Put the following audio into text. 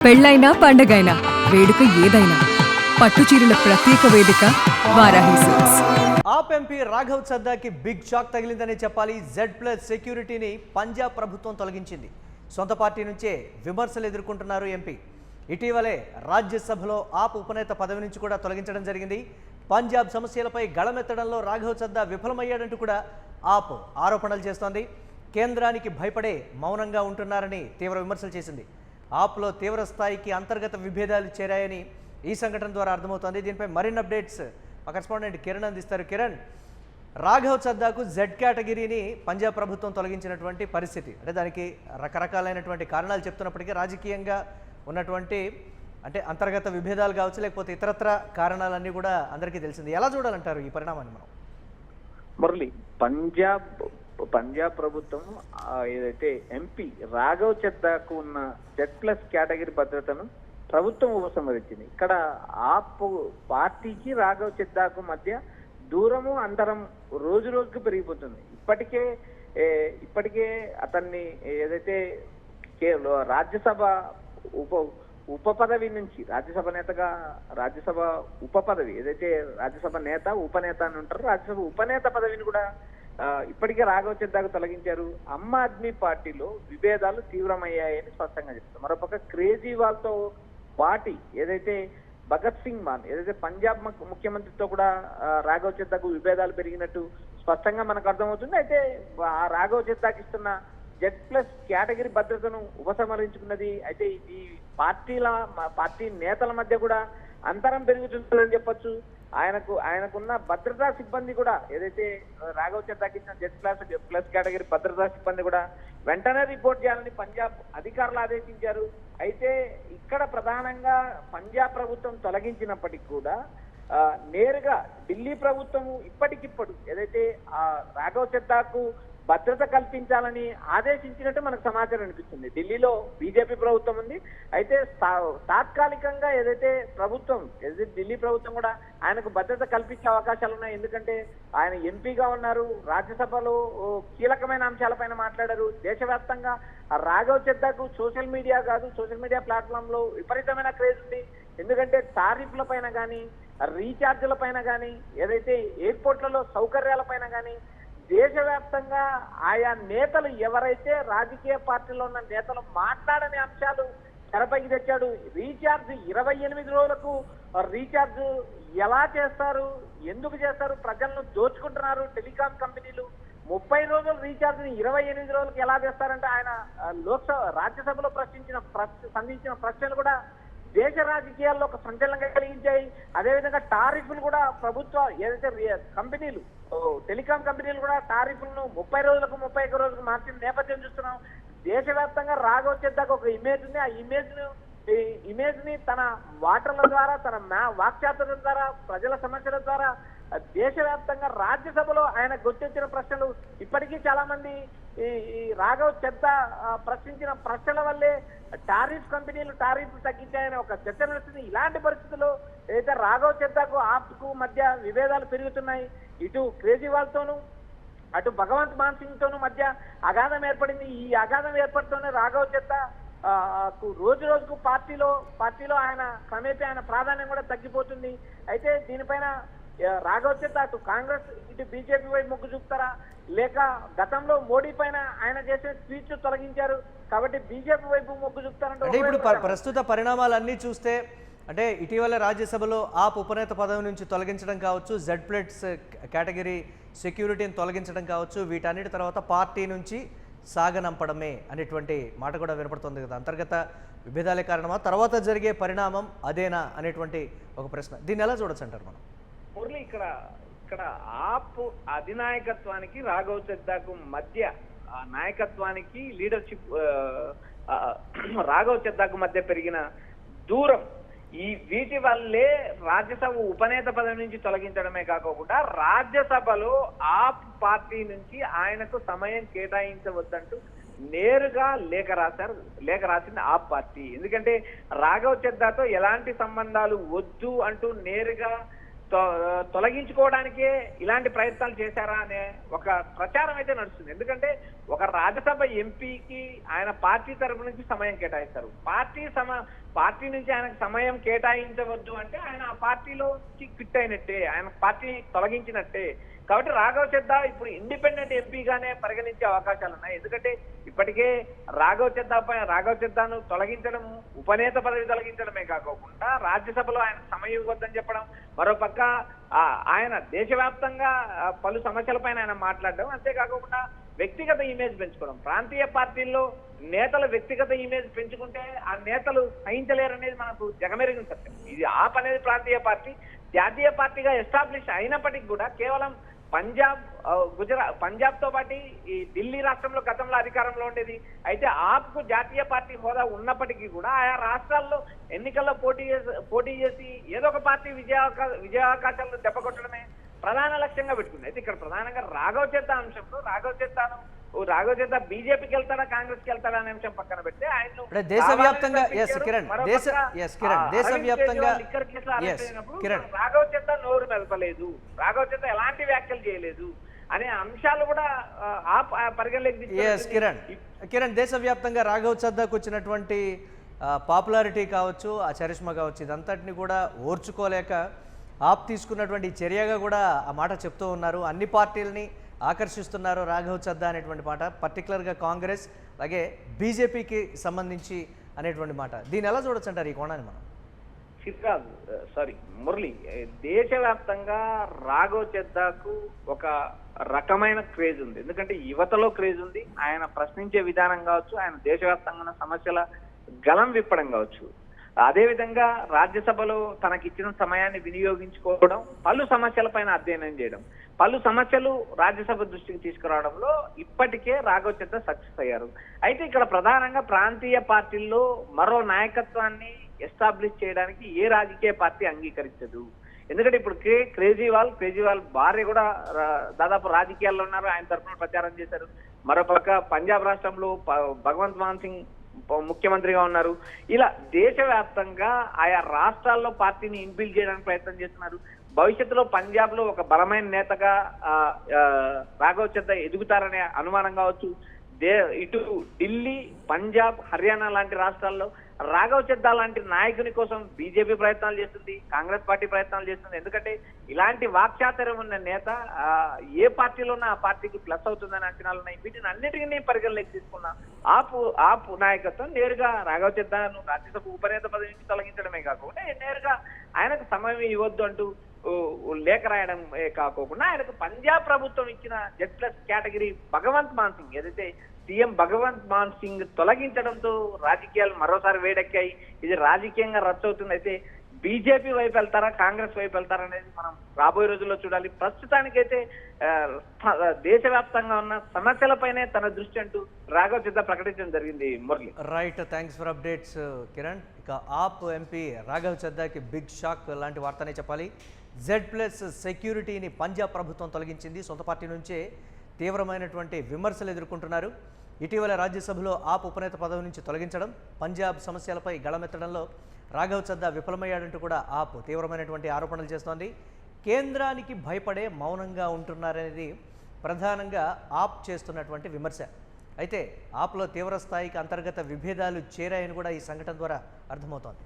పెళ్ళైనా పండగైనా వేడుక ఏదైనా పట్టుచీరల ప్రత్యేక వేదిక వారాహి సిల్క్స్. ఆప్ ఎంపీ రాఘవ్ చద్దాకి బిగ్ షాక్ తగిలిందని చెప్పాలి. Z+ సెక్యూరిటీని పంజాబ్ ప్రభుత్వం తొలగించింది. సొంత పార్టీ నుంచే విమర్శలు ఎదుర్కొంటున్నారు ఎంపీ. ఇటీవలే రాజ్యసభలో ఆప్ ఉపనేత పదవి నుంచి కూడా తొలగించడం జరిగింది. పంజాబ్ సమస్యలపై గళమెత్తడంలో రాఘవ్ చద్దా విఫలమయ్యాడంటూ కూడా ఆప్ ఆరోపణలు చేస్తోంది. కేంద్రానికి భయపడే మౌనంగా ఉంటున్నారని తీవ్ర విమర్శలు చేసింది. ఆప్లో తీవ్ర స్థాయికి అంతర్గత విభేదాలు చేరాయని ఈ సంఘటన ద్వారా అర్థమవుతోంది. దీనిపై మరిన్ని అప్డేట్స్ మా కరెస్పాండెంట్ కిరణ్ అందిస్తారు. కిరణ్, రాఘవ్ చద్దాకు Z కేటగిరీని పంజాబ్ ప్రభుత్వం తొలగించినటువంటి పరిస్థితి, అంటే దానికి రకరకాలైనటువంటి కారణాలు చెప్తున్నప్పటికీ రాజకీయంగా ఉన్నటువంటి అంటే అంతర్గత విభేదాలు కావచ్చు, లేకపోతే ఇతరత్ర కారణాలన్నీ కూడా అందరికీ తెలిసింది. ఎలా చూడాలంటారు ఈ పరిణామాన్ని మనం? మురళి, పంజాబ్ ప్రభుత్వం ఏదైతే ఎంపీ రాఘవ్ చద్దాకు ఉన్న Z+ కేటగిరీ భద్రతను ప్రభుత్వం ఉపసంహరించింది. ఇక్కడ ఆప్ పార్టీకి రాఘవ్ చద్దాకు మధ్య దూరము అంతరం రోజు రోజుకు పెరిగిపోతుంది. ఇప్పటికే అతన్ని ఏదైతే రాజ్యసభ ఉప పదవి నుంచి రాజ్యసభ ఉప పదవి ఏదైతే రాజ్యసభ నేత ఉపనేత అని ఉంటారో రాజ్యసభ ఉపనేత పదవిని కూడా ఇప్పటికే రాఘవ్ చద్దాకు తొలగించారు. ఆమ్ ఆద్మీ పార్టీలో విభేదాలు తీవ్రమయ్యాయని స్పష్టంగా చెప్తారు. మరోపక్క కేజ్రీవాల్తో పార్టీ ఏదైతే భగత్ సింగ్ మాన్ ఏదైతే పంజాబ్ ముఖ్యమంత్రితో కూడా రాఘవ్ చద్దాకు విభేదాలు పెరిగినట్టు స్పష్టంగా మనకు అర్థమవుతుంది. అయితే ఆ రాఘవ్ చద్దాకి ఇస్తున్న Z+ కేటగిరీ భద్రతను ఉపసంహరించుకున్నది. అయితే ఈ పార్టీ నేతల మధ్య కూడా అంతరం పెరుగుతుందని చెప్పొచ్చు. ఆయనకున్న భద్రతా సిబ్బంది కూడా ఏదైతే రాఘవ్ చద్దాకి ఇచ్చిన Z+ కేటగిరీ భద్రతా సిబ్బంది కూడా వెంటనే రిపోర్ట్ చేయాలని పంజాబ్ అధికారులు ఆదేశించారు. అయితే ఇక్కడ ప్రధానంగా పంజాబ్ ప్రభుత్వం తొలగించినప్పటికీ కూడా నేరుగా ఢిల్లీ ప్రభుత్వము ఇప్పటికిప్పుడు ఏదైతే రాఘవ్ చద్దాకు భద్రత కల్పించాలని ఆదేశించినట్టు మనకు సమాచారం అనిపిస్తుంది. ఢిల్లీలో బీజేపీ ప్రభుత్వం ఉంది. అయితే తాత్కాలికంగా ఏదైతే ఢిల్లీ ప్రభుత్వం కూడా ఆయనకు భద్రత కల్పించే అవకాశాలు ఉన్నాయి. ఎందుకంటే ఆయన ఎంపీగా ఉన్నారు, రాజ్యసభలో కీలకమైన అంశాలపైన మాట్లాడారు. దేశవ్యాప్తంగా రాఘవ్ చద్దాకు సోషల్ మీడియా ప్లాట్ఫామ్ లో విపరీతమైన క్రేజ్ ఉంది. ఎందుకంటే టారిఫ్ల పైన కానీ రీఛార్జ్ల పైన కానీ ఏదైతే ఎయిర్పోర్ట్లలో సౌకర్యాల పైన కానీ దేశవ్యాప్తంగా ఆయా నేతలు ఎవరైతే రాజకీయ పార్టీలో ఉన్న నేతలు మాట్లాడని అంశాలు తెరపైకి తెచ్చాడు. రీఛార్జ్ 28 రోజులకు రీఛార్జ్ ఎలా చేస్తారు, ఎందుకు చేస్తారు, ప్రజలను దోచుకుంటున్నారు టెలికాం కంపెనీలు. 30 రోజుల రీఛార్జ్ ని 28 రోజులకు ఎలా చేస్తారంటే ఆయన రాజ్యసభలో సంధించిన ప్రశ్నలు కూడా దేశ రాజకీయాల్లో ఒక సంచలనంగా కలిగించాయి. అదేవిధంగా టారిఫ్లు కూడా ఏదైతే కంపెనీలు టెలికాం కంపెనీలు కూడా టారిఫ్లను 30 రోజులకు 31 రోజులకు మార్చిన నేపథ్యం చూస్తున్నాం. దేశవ్యాప్తంగా రాఘవ్ చద్దాకు ఒక ఇమేజ్ ఉంది. ఆ ఇమేజ్ ని తన వాటర్ల ద్వారా తన వాక్చాతుర్యం ద్వారా ప్రజల సమస్యల ద్వారా దేశవ్యాప్తంగా రాజ్యసభలో ఆయన గుర్తించిన ప్రశ్నలు ఇప్పటికీ చాలా మంది ఈ రాఘవ్ చద్దా ప్రశ్నించిన ప్రశ్నల వల్లే కంపెనీలు టారిఫ్లు తగ్గించాయని ఒక చర్చ నడుస్తుంది. ఇలాంటి పరిస్థితుల్లో ఏదైతే రాఘవ్ చద్దాకు ఆప్కు మధ్య విభేదాలు పెరుగుతున్నాయి. ఇటు కేజ్రీవాల్తోనూ అటు భగవంత్ మాన్ సింగ్ తోనూ మధ్య అగాధం ఏర్పడింది. ఈ అగాధం ఏర్పడుతూనే రాఘవ్ చద్దా రోజు రోజుకు పార్టీలో ఆయన ప్రాధాన్యం కూడా తగ్గిపోతుంది. అయితే దీనిపైన రాఘవ్ చద్దా అటు కాంగ్రెస్ ఇటు బీజేపీ వైపు మొగ్గు చూపుతారా, లేక గతంలో మోడీ పైన ఆయన చేసిన ట్వీట్లు తొలగించారు కాబట్టి బీజేపీ వైపు మొగ్గు చూపుతారంటే ఇప్పుడు ప్రస్తుత పరిణామాలన్నీ చూస్తే అంటే ఇటీవల రాజ్యసభలో ఆప్ ఉపనేత పదవి నుంచి తొలగించడం కావచ్చు, Z+ కేటగిరీ సెక్యూరిటీని తొలగించడం కావచ్చు, వీటన్నిటి తర్వాత పార్టీ నుంచి సాగనంపడమే అనేటువంటి మాట కూడా వినపడుతుంది కదా. అంతర్గత విభేదాలే కారణమా, తర్వాత జరిగే పరిణామం అదేనా అనేటువంటి ఒక ప్రశ్న. దీన్ని ఎలా చూడొచ్చు అంటారు మనం? మురళి, ఇక్కడ ఆప్ అధినాయకత్వానికి రాఘవ్ చద్దాకు మధ్య నాయకత్వానికి లీడర్షిప్ రాఘవ్ చద్దాకు మధ్య పెరిగిన దూరం వీటి వల్లే రాజ్యసభ ఉపనేత పదవి నుంచి తొలగించడమే కాకుండా రాజ్యసభలో ఆప్ పార్టీ నుంచి ఆయనకు సమయం కేటాయించవద్దంటూ నేరుగా లేఖ రాసింది ఆప్ పార్టీ. ఎందుకంటే రాఘవ్ చద్దాతో ఎలాంటి సంబంధాలు వద్దు అంటూ నేరుగా తొలగించుకోవడానికే ఇలాంటి ప్రయత్నాలు చేశారా అనే ఒక ప్రచారం అయితే నడుస్తుంది. ఎందుకంటే ఒక రాజ్యసభ ఎంపీకి ఆయన పార్టీ తరపు నుంచి సమయం కేటాయిస్తారు. పార్టీ నుంచి ఆయనకు సమయం కేటాయించవద్దు అంటే ఆయన ఆ పార్టీలో క్విట్ అయినట్టే, ఆయన పార్టీ తొలగించినట్టే. కాబట్టి రాఘవ్ చద్దా ఇప్పుడు ఇండిపెండెంట్ ఎంపీగానే పరిగణించే అవకాశాలు ఉన్నాయి. ఎందుకంటే ఇప్పటికే రాఘవ్ చద్దాను తొలగించడం, ఉపనేత పదవి తొలగించడమే కాకోకుండా రాజ్యసభలో ఆయన సమయం ఇవ్వద్దని చెప్పడం, మరోపక్క ఆయన దేశవ్యాప్తంగా పలు సమస్యలపైన ఆయన మాట్లాడడం, అంతేకాకుండా వ్యక్తిగత ఇమేజ్ పెంచుకోవడం. ప్రాంతీయ పార్టీల్లో నేతల వ్యక్తిగత ఇమేజ్ పెంచుకుంటే ఆ నేతలు సహించలేరనేది మనకు జగమెరిగిన సత్యం. ఇది ఆప్ అనేది ప్రాంతీయ పార్టీ, జాతీయ పార్టీగా ఎస్టాబ్లిష్ అయినప్పటికీ కూడా కేవలం పంజాబ్ తో పాటు ఈ ఢిల్లీ రాష్ట్రంలో గతంలో అధికారంలో ఉండేది. అయితే ఆప్కు జాతీయ పార్టీ హోదా ఉన్నప్పటికీ కూడా ఆయా రాష్ట్రాల్లో ఎన్నికల్లో పోటీ చేసి ఏదో ఒక పార్టీ విజయావకాశాలను దెబ్బకొట్టడమే ప్రధాన లక్ష్యంగా పెట్టుకుంది. అయితే ఇక్కడ ప్రధానంగా రాఘవ్ చద్దా అంశంలో రాఘవ్ చద్దా బీజేపీకి వెళ్తాడా కాంగ్రెస్ కి వెళ్తాడా అనే అంశం పక్కన పెడితే ఆయన దేశవ్యాప్తంగా రాఘవ్ చద్దా నోరు మెదపలేదు, రాఘవ్ చద్దా ఎలాంటి వ్యాఖ్యలు చేయలేదు అనే అంశాలు కూడా పరిగణలోకి కిరణ్, దేశవ్యాప్తంగా రాఘవ్ చద్దాకు వచ్చినటువంటి పాపులారిటీ కావచ్చు, ఆ చరిష్మా కావచ్చు, ఇదంతటిని కూడా ఓర్చుకోలేక ఆప్ తీసుకున్నటువంటి చర్యగా కూడా ఆ మాట చెప్తూ ఉన్నారు. అన్ని పార్టీలని ఆకర్షిస్తున్నారు రాఘవ్ చద్దా అనేటువంటి మాట, పర్టికులర్గా కాంగ్రెస్ అలాగే బీజేపీకి సంబంధించి అనేటువంటి మాట. దీన్ని ఎలా చూడొచ్చు అంటారు ఈ కోణాన్ని మనం? మురళి, దేశవ్యాప్తంగా రాఘవ్ చద్దాకు ఒక రకమైన క్రేజ్ ఉంది. ఎందుకంటే యువతలో క్రేజ్ ఉంది. ఆయన ప్రశ్నించే విధానం కావచ్చు, ఆయన దేశవ్యాప్తంగా ఉన్న సమస్యల గలం విప్పడం కావచ్చు, అదేవిధంగా రాజ్యసభలో తనకిచ్చిన సమయాన్ని వినియోగించుకోవడం, పలు సమస్యలపైన అధ్యయనం చేయడం, పలు సమస్యలు రాజ్యసభ దృష్టికి తీసుకురావడంలో ఇప్పటికే రాఘవ్ చద్దా సక్సెస్ అయ్యారు. అయితే ఇక్కడ ప్రధానంగా ప్రాంతీయ పార్టీల్లో మరో నాయకత్వాన్ని ఎస్టాబ్లిష్ చేయడానికి ఏ రాజకీయ పార్టీ అంగీకరించదు. ఎందుకంటే ఇప్పుడు కేజ్రీవాల్ భార్య కూడా దాదాపు రాజకీయాల్లో ఉన్నారు, ఆయన తరఫున ప్రచారం చేశారు. మరోపక్క పంజాబ్ రాష్ట్రంలో భగవంత్ మాన్ సింగ్ ముఖ్యమంత్రిగా ఉన్నారు. ఇలా దేశవ్యాప్తంగా ఆయా రాష్ట్రాల్లో పార్టీని ఇన్బిల్డ్ చేయడానికి ప్రయత్నం చేస్తున్నారు. భవిష్యత్తులో పంజాబ్ లో ఒక బలమైన నేతగా రాఘవ్ చద్దా ఎదుగుతారనే అనుమానం కావచ్చు. ఇటు ఢిల్లీ, పంజాబ్, హర్యానా లాంటి రాష్ట్రాల్లో రాఘవ్ చద్దా లాంటి నాయకుని కోసం బీజేపీ ప్రయత్నాలు చేస్తుంది, కాంగ్రెస్ పార్టీ ప్రయత్నాలు చేస్తుంది. ఎందుకంటే ఇలాంటి వాక్చాతుర్యం ఉన్న నేత ఏ పార్టీలో ఉన్నా ఆ పార్టీకి ప్లస్ అవుతుందని అంచనాలు ఉన్నాయి. వీటిని అన్నిటికీ పరిగణలోకి తీసుకున్న ఆపు నాయకత్వం నేరుగా రాఘవ్ చద్దాను రాజ్యసభ ఉపనేత పదవి నుంచి తొలగించడమే కాకుండా నేరుగా ఆయనకు సమయం ఇవ్వద్దు అంటూ లేఖ రాయడం కాకోకుండా ఆయనకు పంజాబ్ ప్రభుత్వం ఇచ్చిన Z+ కేటగిరీ భగవంత్ మాన్ సింగ్, ఏదైతే సీఎం భగవంత్ మాన్ సింగ్ తొలగించడంతో రాజకీయాలు మరోసారి వేడెక్కాయి. ఇది రాజకీయంగా రచ్చవుతుంది. అయితే బీజేపీ వైపు వెళ్తారా, కాంగ్రెస్ వైపు వెళ్తారా అనేది మనం రాబోయే రోజుల్లో చూడాలి. ప్రస్తుతానికైతే దేశవ్యాప్తంగా ఉన్న సమస్యలపైనే తన దృష్టి అంటూ రాఘవ్ చద్దా ప్రకటించడం జరిగింది. Murali, right, thanks for updates Kiran. ఇక ఆప్ ఎంపీ రాఘవ్ చద్దాకి బిగ్ షాక్ లాంటి వార్తనే చెప్పాలి. Z+ సెక్యూరిటీని పంజాబ్ ప్రభుత్వం తొలగించింది. సొంత పార్టీ నుంచే తీవ్రమైనటువంటి విమర్శలు ఎదుర్కొంటున్నారు. ఇటీవల రాజ్యసభలో ఆప్ ఉపనేత పదవి నుంచి తొలగించడం, పంజాబ్ సమస్యలపై గళమెత్తడంలో రాఘవ్ చద్దా విఫలమయ్యాడంటూ కూడా ఆప్ తీవ్రమైనటువంటి ఆరోపణలు చేస్తోంది. కేంద్రానికి భయపడే మౌనంగా ఉంటున్నారనేది ప్రధానంగా ఆప్ చేస్తున్నటువంటి విమర్శ. అయితే ఆప్లో తీవ్ర స్థాయికి అంతర్గత విభేదాలు చేరాయని కూడా ఈ సంఘటన ద్వారా అర్థమవుతోంది.